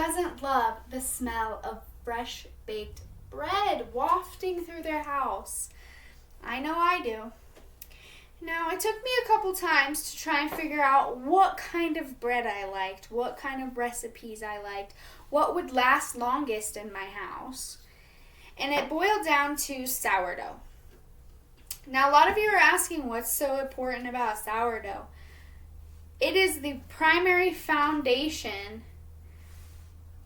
doesn't love the smell of fresh baked bread wafting through their house? I know I do. Now, it took me a couple times to try and figure out what kind of bread I liked, what kind of recipes I liked, what would last longest in my house. And it boiled down to sourdough. Now, a lot of you are asking what's so important about sourdough. It is the primary foundation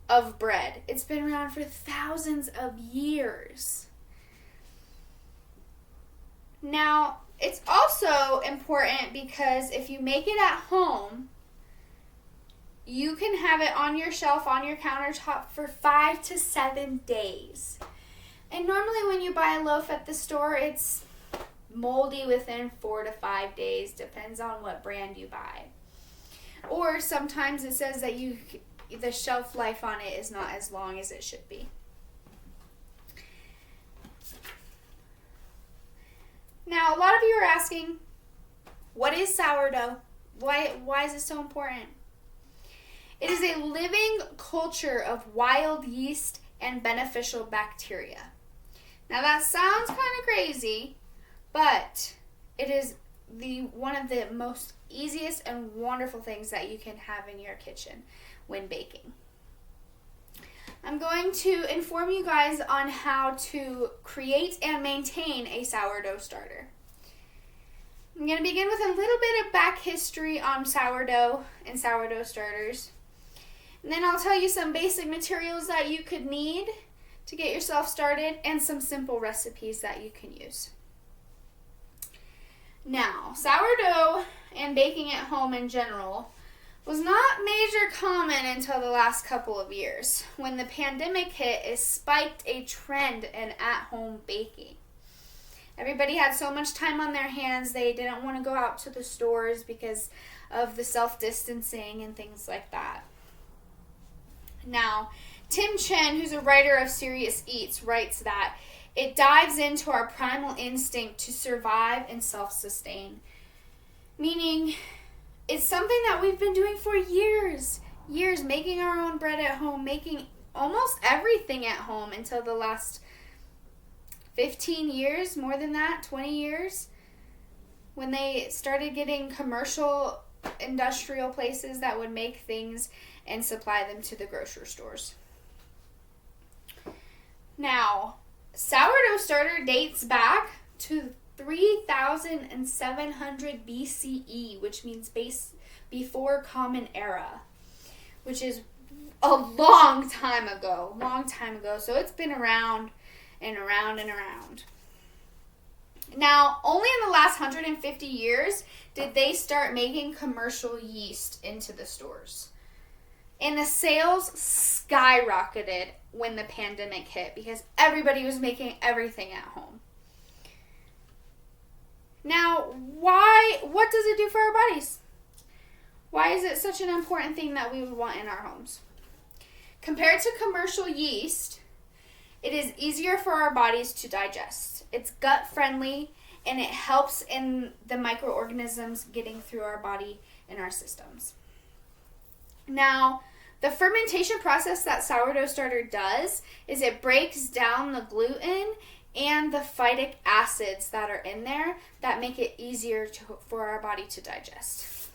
of bread. It's been around for thousands of years. Now, it's also important because if you make it at home, you can have it on your shelf, on your countertop for 5 to 7 days. And normally when you buy a loaf at the store, it's moldy within 4 to 5 days, depends on what brand you buy. Or sometimes it says that the shelf life on it is not as long as it should be. Now, a lot of you are asking, what is sourdough? Why is it so important? It is a living culture of wild yeast and beneficial bacteria. Now, that sounds kind of crazy, but it is one of the most easiest and wonderful things that you can have in your kitchen when baking. I'm going to inform you guys on how to create and maintain a sourdough starter. I'm going to begin with a little bit of back history on sourdough and sourdough starters. And then I'll tell you some basic materials that you could need to get yourself started and some simple recipes that you can use. Now, sourdough and baking at home in general was not major common until the last couple of years. When the pandemic hit, it spiked a trend in at-home baking. Everybody had so much time on their hands, they didn't want to go out to the stores because of the self-distancing and things like that. Now, Tim Chen, who's a writer of Serious Eats, writes that it dives into our primal instinct to survive and self-sustain. Meaning, it's something that we've been doing for years, making our own bread at home, making almost everything at home until the last 15 years, more than that, 20 years, when they started getting commercial industrial places that would make things and supply them to the grocery stores. Now, sourdough starter dates back to 3,700 BCE, which means before Common Era, which is a long time ago. So it's been around and around and around. Now, only in the last 150 years did they start making commercial yeast into the stores. And the sales skyrocketed when the pandemic hit because everybody was making everything at home. Now, what does it do for our bodies? Why is it such an important thing that we would want in our homes? Compared to commercial yeast, it is easier for our bodies to digest. It's gut friendly and it helps in the microorganisms getting through our body and our systems. Now, the fermentation process that sourdough starter does is it breaks down the gluten and the phytic acids that are in there that make it easier for our body to digest.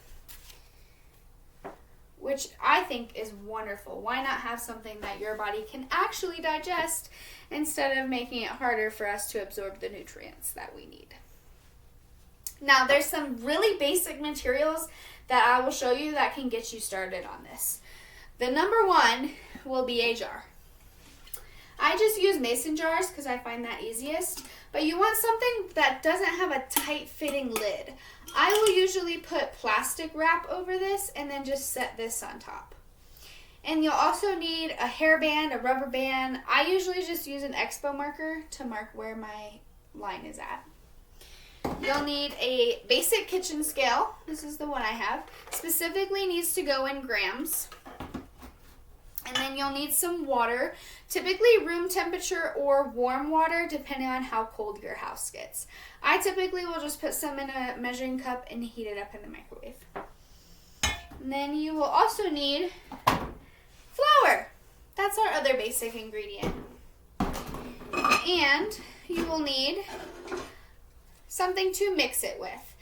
Which I think is wonderful. Why not have something that your body can actually digest instead of making it harder for us to absorb the nutrients that we need? Now, there's some really basic materials that I will show you that can get you started on this. The number one will be a jar. I just use mason jars because I find that easiest, but you want something that doesn't have a tight-fitting lid. I will usually put plastic wrap over this and then just set this on top. And you'll also need a hairband, a rubber band. I usually just use an expo marker to mark where my line is at. You'll need a basic kitchen scale. This is the one I have. Specifically needs to go in grams. And then you'll need some water, typically room temperature or warm water, depending on how cold your house gets. I typically will just put some in a measuring cup and heat it up in the microwave. And then you will also need flour. other basic ingredient. And you will need something to mix it with.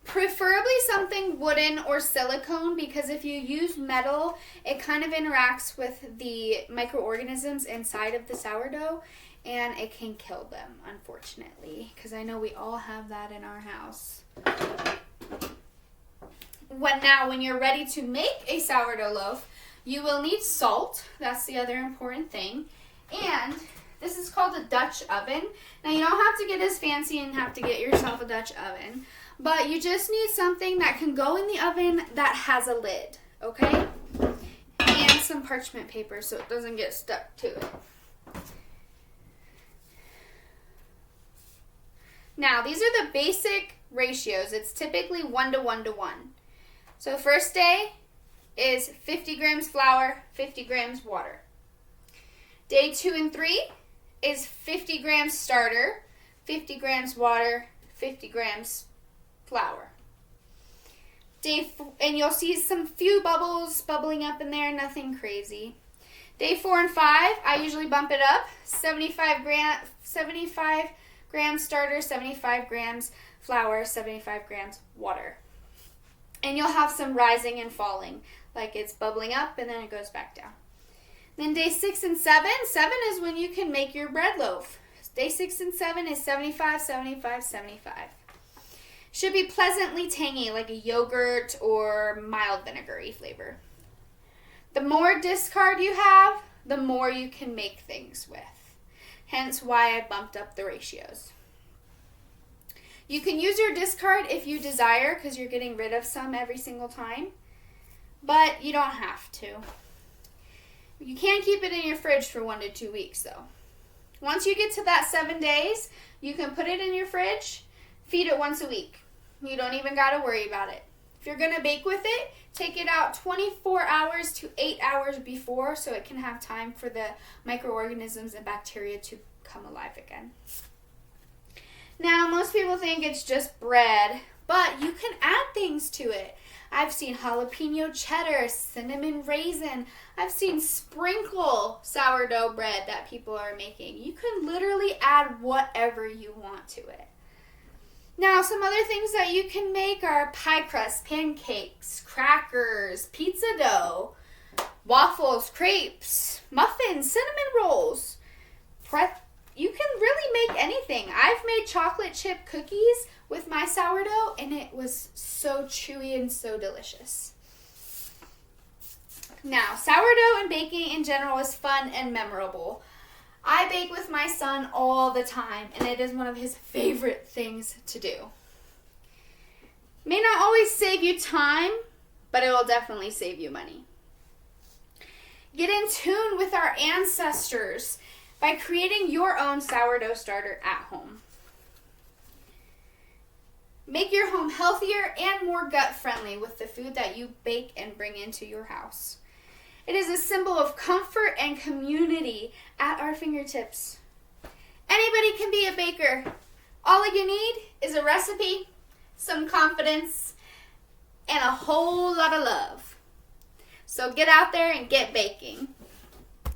Preferably something wooden or silicone, because if you use metal, it kind of interacts with the microorganisms inside of the sourdough and it can kill them, unfortunately, because I know we all have that in our house. When you're ready to make a sourdough loaf, you will need salt. That's the other important thing. And this is called a Dutch oven. Now, you don't have to get as fancy and have to get yourself a Dutch oven, but you just need something that can go in the oven that has a lid, okay? And some parchment paper so it doesn't get stuck to it. Now, these are the basic ratios. It's typically 1 to 1 to 1. So first day is 50 grams flour, 50 grams water. Day 2 and 3 is 50 grams starter, 50 grams water, 50 grams flour. And you'll see some few bubbles bubbling up in there, nothing crazy. Day 4 and 5, I usually bump it up, 75 grams starter, 75 grams flour, 75 grams water. And you'll have some rising and falling, like it's bubbling up and then it goes back down. Then day 6 and 7 is when you can make your bread loaf. Day 6 and 7 is 75, 75, 75. Should be pleasantly tangy, like a yogurt or mild vinegary flavor. The more discard you have, the more you can make things with. Hence why I bumped up the ratios. You can use your discard if you desire, because you're getting rid of some every single time, but you don't have to. You can keep it in your fridge for 1 to 2 weeks though. Once you get to that 7 days, you can put it in your fridge, feed it once a week. You don't even got to worry about it. If you're going to bake with it, take it out 24 hours to 8 hours before so it can have time for the microorganisms and bacteria to come alive again. Now, most people think it's just bread, but you can add things to it. I've seen jalapeno cheddar, cinnamon raisin. I've seen sprinkle sourdough bread that people are making. You can literally add whatever you want to it. Now, some other things that you can make are pie crust, pancakes, crackers, pizza dough, waffles, crepes, muffins, cinnamon rolls. You can really make anything. I've made chocolate chip cookies with my sourdough, and it was so chewy and so delicious. Now, sourdough and baking in general is fun and memorable. I bake with my son all the time, and it is one of his favorite things to do. May not always save you time, but it will definitely save you money. Get in tune with our ancestors by creating your own sourdough starter at home. Make your home healthier and more gut-friendly with the food that you bake and bring into your house. It is a symbol of comfort and community at our fingertips. Anybody can be a baker. All you need is a recipe, some confidence, and a whole lot of love. So get out there and get baking.